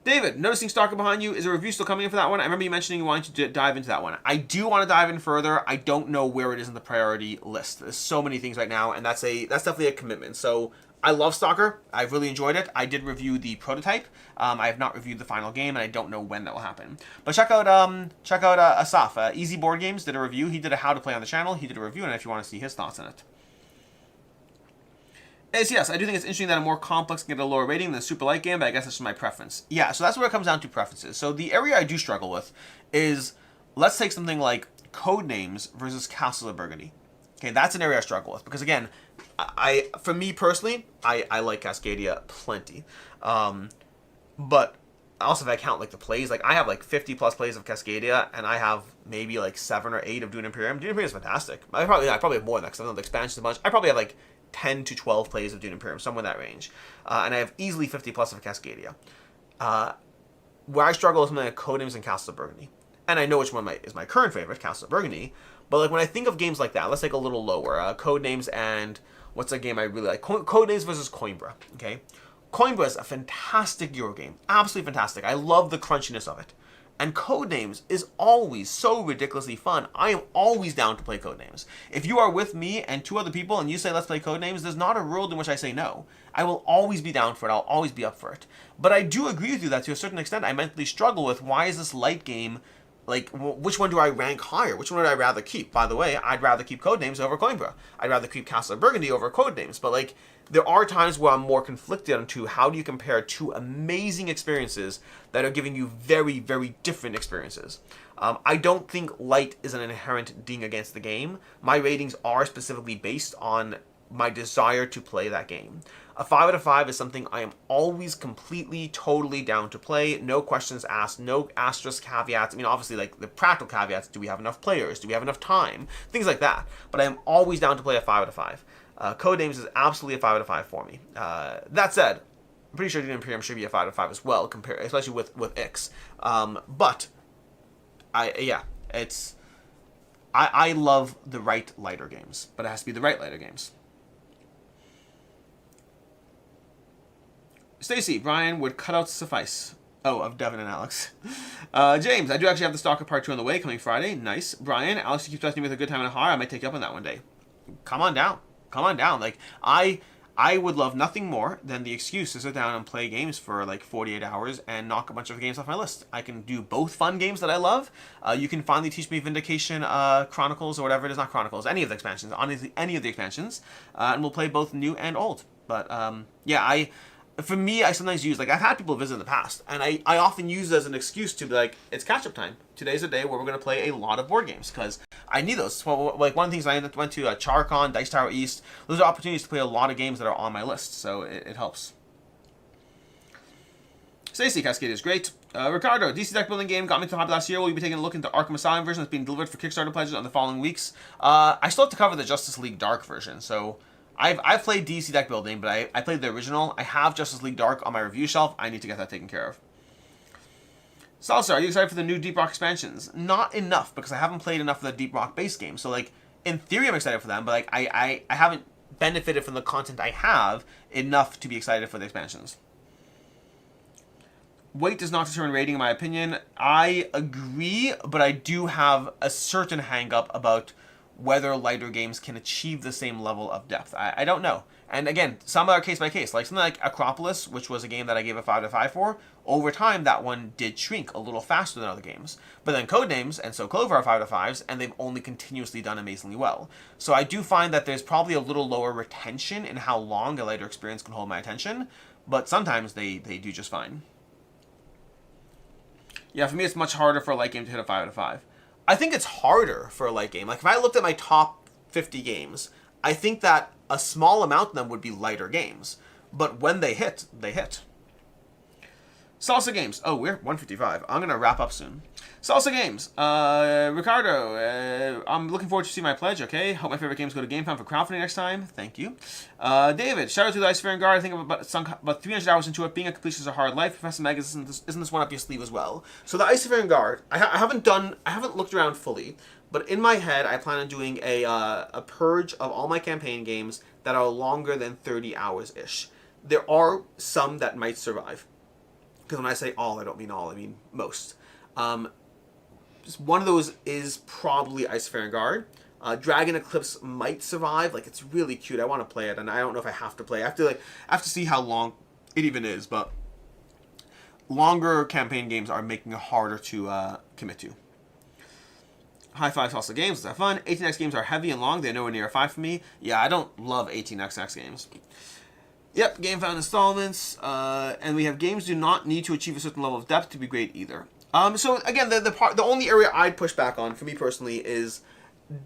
S1: David, noticing Stalker behind you. Is a review still coming in for that one? I remember you mentioning you wanted to dive into that one. I do want to dive in further. I don't know where it is in the priority list. There's so many things right now, and that's definitely a commitment. So I love Stalker. I've really enjoyed it. I did review the prototype. I have not reviewed the final game, and I don't know when that will happen. But check out Asaf. Easy Board Games did a review. He did a how to play on the channel. He did a review, and if you want to see his thoughts on it. Yes, I do think it's interesting that a more complex can get a lower rating than a super light game, but I guess that's just my preference. Yeah, so that's where it comes down to preferences. So the area I do struggle with is, let's take something like Codenames versus Castle of Burgundy. Okay, that's an area I struggle with, because again, for me personally, I like Cascadia plenty. But also if I count like the plays, like I have like 50 plus plays of Cascadia, and I have maybe like 7 or 8 of Dune Imperium. Dune Imperium is fantastic. I probably have more than that, because I know the expansions a bunch. I probably have like 10 to 12 plays of Dune Imperium, somewhere in that range. And I have easily 50 plus of Cascadia. Where I struggle is something like Codenames and Castle of Burgundy. And I know which one is my current favorite, Castle of Burgundy. But like when I think of games like that, let's take a little lower. Codenames and what's a game I really like? Codenames versus Coimbra. Okay, Coimbra is a fantastic Euro game, absolutely fantastic. I love the crunchiness of it. And Codenames is always so ridiculously fun. I am always down to play Codenames. If you are with me and 2 other people and you say let's play Codenames, there's not a world in which I say no. I will always be down for it. I'll always be up for it. But I do agree with you that to a certain extent I mentally struggle with, why is this light game, like, which one do I rank higher? Which one would I rather keep? By the way, I'd rather keep Codenames over Coimbra. I'd rather keep Castle of Burgundy over Codenames. But like, there are times where I'm more conflicted onto how do you compare 2 amazing experiences that are giving you very, very different experiences. I don't think light is an inherent ding against the game. My ratings are specifically based on my desire to play that game. A 5 out of 5 is something I am always completely, totally down to play. No questions asked, no asterisk caveats. I mean, obviously, like, the practical caveats, do we have enough players? Do we have enough time? Things like that. But I am always down to play a 5 out of 5. Codenames is absolutely a 5 out of 5 for me. That said, I'm pretty sure the Imperium should be a 5 out of 5 as well, especially with Ix. But, I love the right lighter games, but it has to be the right lighter games. Stacy, Brian, would cutouts suffice? Oh, of Devin and Alex. James, I do actually have the Stalker Part 2 on the way, coming Friday. Nice. Brian, Alex, you keep testing me with a good time and a hard. I might take you up on that one day. Come on down. Come on down. Like, I would love nothing more than the excuse to sit down and play games for like 48 hours and knock a bunch of games off my list. I can do both fun games that I love. You can finally teach me Vindication Chronicles or whatever it is, not Chronicles, any of the expansions, honestly, any of the expansions, and we'll play both new and old. But yeah, for me, I sometimes use, like, I've had people visit in the past, and I often use it as an excuse to be like, it's catch-up time. Today's a day where we're going to play a lot of board games, because I need those. So, like, one of the things I went to CharCon, Dice Tower East, those are opportunities to play a lot of games that are on my list, so it helps. Stacey, Cascade is great. Ricardo, DC deck building game got me to the hobby last year. Will you be taking a look into Arkham Asylum version that's being delivered for Kickstarter pledges on the following weeks? I still have to cover the Justice League Dark version, so I've played DC deck building, but I played the original. I have Justice League Dark on my review shelf. I need to get that taken care of. Salsa, are you excited for the new Deep Rock expansions? Not enough, because I haven't played enough of the Deep Rock base game. So, like, in theory, I'm excited for them, but, like, I haven't benefited from the content I have enough to be excited for the expansions. Weight does not determine rating, in my opinion. I agree, but I do have a certain hang-up about whether lighter games can achieve the same level of depth. I don't know. And again, some are case by case. Like something like Acropolis, which was a game that I gave a 5 out of 5 for, over time that one did shrink a little faster than other games. But then Codenames and So Clover are 5 out of 5s, and they've only continuously done amazingly well. So I do find that there's probably a little lower retention in how long a lighter experience can hold my attention, but sometimes they do just fine. Yeah, for me it's much harder for a light game to hit a 5 out of 5. I think it's harder for a light game. Like, if I looked at my top 50 games, I think that a small amount of them would be lighter games. But when they hit, they hit. Salsa Games. Oh, we're 155. I'm going to wrap up soon. Salsa Games. Ricardo, I'm looking forward to see my pledge, okay? Hope my favorite games go to GameFound for crowdfunding next time. Thank you. David, shout out to the Icefaring Guard. I think I've sunk about 300 hours into it. Being a completionist is a hard life. Professor Meg, isn't this one up your sleeve as well? So the Icefaring Guard, I haven't looked around fully, but in my head, I plan on doing a purge of all my campaign games that are longer than 30 hours-ish. There are some that might survive. Because when I say all, I don't mean all, I mean most. One of those is probably Icefaring Guard. Dragon Eclipse might survive. Like, it's really cute. I want to play it, and I don't know if I have to play. I have to see how long it even is, but longer campaign games are making it harder to commit to. High Five Salsa Games, let's have fun. 18x games are heavy and long. They're nowhere near a 5 for me. Yeah, I don't love 18xx games. Yep, GameFound installments, and we have games do not need to achieve a certain level of depth to be great either. So again, the only area I'd push back on, for me personally, is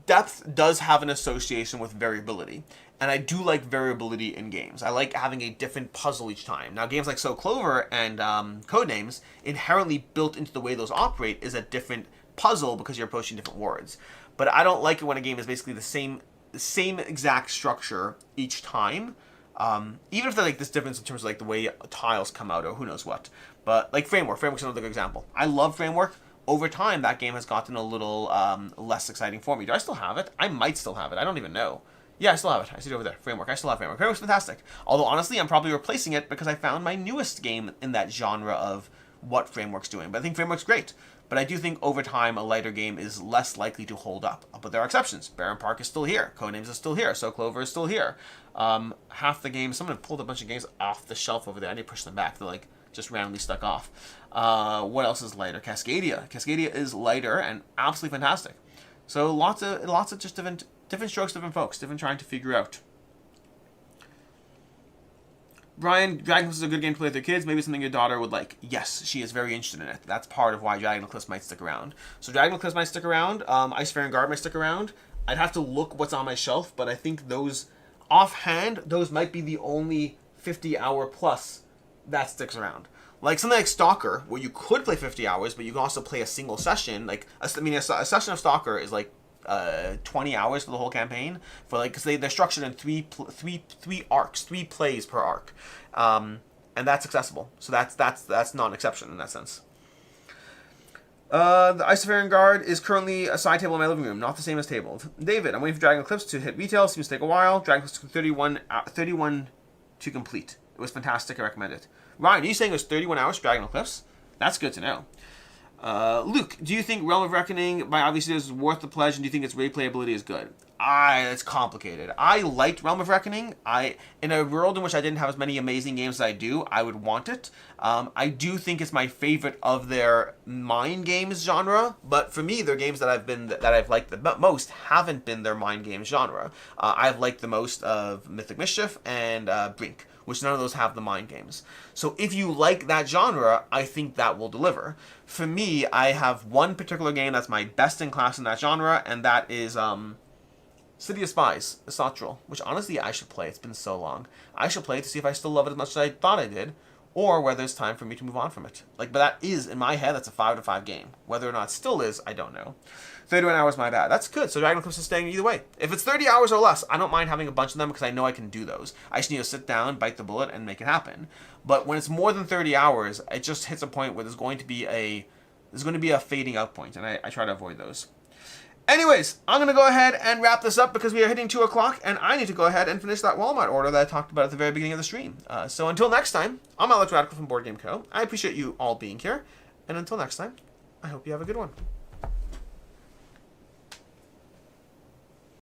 S1: depth does have an association with variability. And I do like variability in games. I like having a different puzzle each time. Now, games like So Clover and Codenames, inherently built into the way those operate, is a different puzzle because you're approaching different words. But I don't like it when a game is basically the same exact structure each time. Even if there's like this difference in terms of like the way tiles come out or who knows what. But like Framework's another good example. I love Framework. Over time, that game has gotten a little less exciting for me. Do I still have it? I might still have it. I don't even know. Yeah, I still have it. I see it over there. Framework. I still have Framework. Framework's fantastic. Although honestly, I'm probably replacing it because I found my newest game in that genre of what Framework's doing. But I think Framework's great. But I do think over time, a lighter game is less likely to hold up. But there are exceptions. Barren Park is still here. Codenames is still here. So Clover is still here. Half the games, someone pulled a bunch of games off the shelf over there. I need to push them back. They're like just randomly stuck off. What else is lighter? Cascadia. Cascadia is lighter and absolutely fantastic. So lots of just different strokes, different folks, different trying to figure out. Brian, Dragon Eclipse is a good game to play with your kids. Maybe something your daughter would like. Yes, she is very interested in it. That's part of why Dragon Eclipse might stick around. So Dragon Eclipse might stick around. Icefaring Guard might stick around. I'd have to look what's on my shelf, but I think those offhand, those might be the only 50-hour plus that sticks around. Like something like Stalker, where you could play 50 hours, but you can also play a single session. Like, a session of Stalker is like 20 hours for the whole campaign, for like, because they're structured in three arcs, 3 plays per arc, and that's accessible. So that's not an exception in that sense. The Isofarian Guard is currently a side table in my living room, not the same as tabled. David, I'm waiting for Dragon Eclipse to hit retail. Seems to take a while. Dragon Eclipse took 31 to complete. It was fantastic. I recommend it. Ryan, are you saying it was 31 hours for Dragon Eclipse? That's good to know. Luke, do you think Realm of Reckoning by obviously is worth the pledge, and do you think its replayability is good? It's complicated. I liked Realm of Reckoning. In a world in which I didn't have as many amazing games as I do, I would want it. I do think it's my favorite of their mind games genre, but for me, their games that I've liked the most haven't been their mind games genre. I've liked the most of Mythic Mischief and Brink, which none of those have the mind games. So if you like that genre, I think that will deliver. For me, I have one particular game that's my best in class in that genre, and that is City of Spies, Esotral, which honestly I should play. It's been so long. I should play it to see if I still love it as much as I thought I did, or whether it's time for me to move on from it. But that is, in my head, that's a 5 out of 5 game. Whether or not it still is, I don't know. 31 hours, my bad. That's good. So Dragon Eclipse is staying either way. If it's 30 hours or less, I don't mind having a bunch of them because I know I can do those. I just need to sit down, bite the bullet, and make it happen. But when it's more than 30 hours, it just hits a point where there's going to be a fading out point, and I try to avoid those. Anyways, I'm going to go ahead and wrap this up because we are hitting 2 o'clock, and I need to go ahead and finish that Walmart order that I talked about at the very beginning of the stream. So until next time, I'm Alex Radical from BoardGameCo. I appreciate you all being here, and until next time, I hope you have a good one.